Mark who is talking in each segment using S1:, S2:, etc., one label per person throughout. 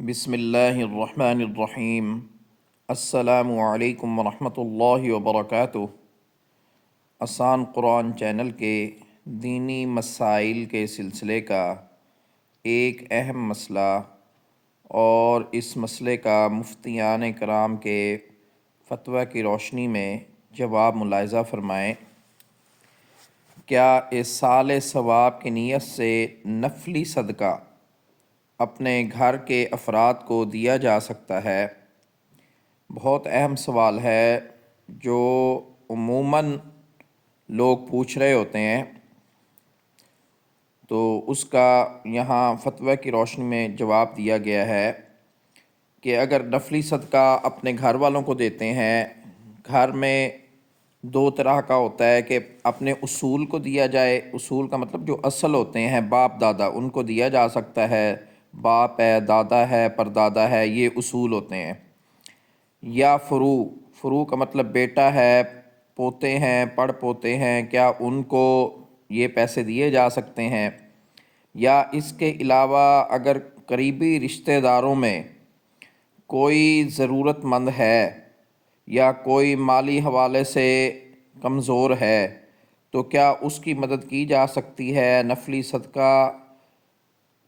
S1: بسم اللہ الرحمن الرحیم۔ السلام علیکم ورحمۃ اللہ وبرکاتہ۔ آسان قرآن چینل کے دینی مسائل کے سلسلے کا ایک اہم مسئلہ اور اس مسئلے کا مفتیان کرام کے فتویٰ کی روشنی میں جواب ملاحظہ فرمائیں۔ کیا ایصال ثواب کی نیت سے نفلی صدقہ اپنے گھر کے افراد کو دیا جا سکتا ہے؟ بہت اہم سوال ہے جو عموماً لوگ پوچھ رہے ہوتے ہیں، تو اس کا یہاں فتویٰ کی روشنی میں جواب دیا گیا ہے کہ اگر نفلی صدقہ اپنے گھر والوں کو دیتے ہیں، گھر میں دو طرح کا ہوتا ہے کہ اپنے اصول کو دیا جائے، اصول کا مطلب جو اصل ہوتے ہیں باپ دادا، ان کو دیا جا سکتا ہے، باپ ہے، دادا ہے، پردادا ہے، یہ اصول ہوتے ہیں، یا فروع کا مطلب بیٹا ہے، پوتے ہیں، پڑ پوتے ہیں، کیا ان کو یہ پیسے دیے جا سکتے ہیں؟ یا اس کے علاوہ اگر قریبی رشتہ داروں میں کوئی ضرورت مند ہے یا کوئی مالی حوالے سے کمزور ہے تو کیا اس کی مدد کی جا سکتی ہے؟ نفلی صدقہ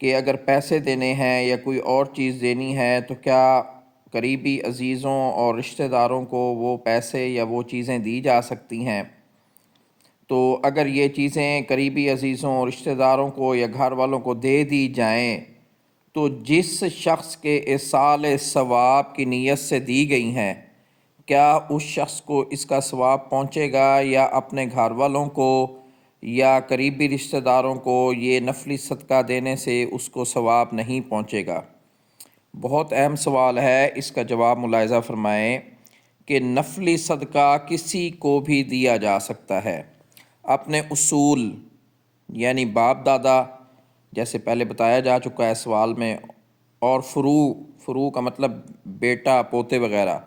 S1: کہ اگر پیسے دینے ہیں یا کوئی اور چیز دینی ہے تو کیا قریبی عزیزوں اور رشتہ داروں کو وہ پیسے یا وہ چیزیں دی جا سکتی ہیں؟ تو اگر یہ چیزیں قریبی عزیزوں اور رشتہ داروں کو یا گھر والوں کو دے دی جائیں تو جس شخص کے ایصال ثواب کی نیت سے دی گئی ہیں، کیا اس شخص کو اس کا ثواب پہنچے گا یا اپنے گھر والوں کو یا قریبی رشتہ داروں کو یہ نفلی صدقہ دینے سے اس کو ثواب نہیں پہنچے گا؟ بہت اہم سوال ہے، اس کا جواب ملاحظہ فرمائیں کہ نفلی صدقہ کسی کو بھی دیا جا سکتا ہے۔ اپنے اصول یعنی باپ دادا، جیسے پہلے بتایا جا چکا ہے سوال میں، اور فروع کا مطلب بیٹا، پوتے وغیرہ،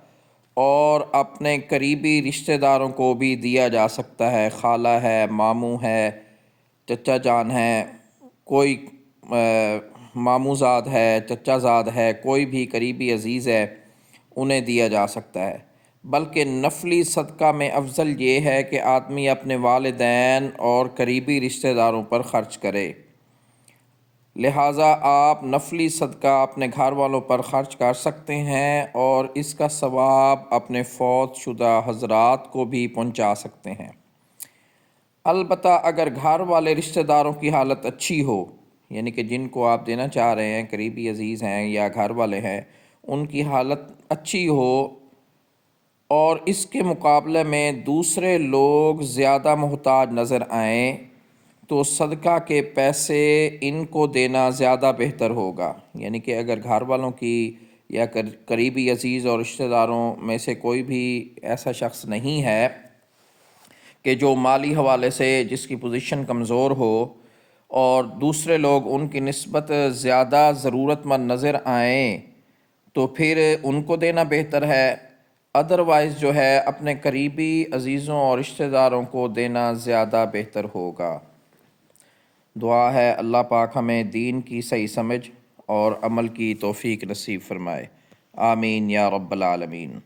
S1: اور اپنے قریبی رشتہ داروں کو بھی دیا جا سکتا ہے، خالہ ہے، ماموں ہے، چچا جان ہے، کوئی ماموں زاد ہے، چچا زاد ہے، کوئی بھی قریبی عزیز ہے، انہیں دیا جا سکتا ہے۔ بلکہ نفلی صدقہ میں افضل یہ ہے کہ آدمی اپنے والدین اور قریبی رشتہ داروں پر خرچ کرے، لہٰذا آپ نفلی صدقہ اپنے گھر والوں پر خرچ کر سکتے ہیں اور اس کا ثواب اپنے فوت شدہ حضرات کو بھی پہنچا سکتے ہیں۔ البتہ اگر گھر والے رشتہ داروں کی حالت اچھی ہو، یعنی کہ جن کو آپ دینا چاہ رہے ہیں قریبی عزیز ہیں یا گھر والے ہیں، ان کی حالت اچھی ہو اور اس کے مقابلے میں دوسرے لوگ زیادہ محتاج نظر آئیں تو صدقہ کے پیسے ان کو دینا زیادہ بہتر ہوگا۔ یعنی کہ اگر گھر والوں کی یا قریبی عزیز اور رشتہ داروں میں سے کوئی بھی ایسا شخص نہیں ہے کہ جو مالی حوالے سے جس کی پوزیشن کمزور ہو اور دوسرے لوگ ان کی نسبت زیادہ ضرورت مند نظر آئیں تو پھر ان کو دینا بہتر ہے، ادروائز جو ہے اپنے قریبی عزیزوں اور رشتہ داروں کو دینا زیادہ بہتر ہوگا۔ دعا ہے اللہ پاک ہمیں دین کی صحیح سمجھ اور عمل کی توفیق نصیب فرمائے، آمین یا رب العالمین۔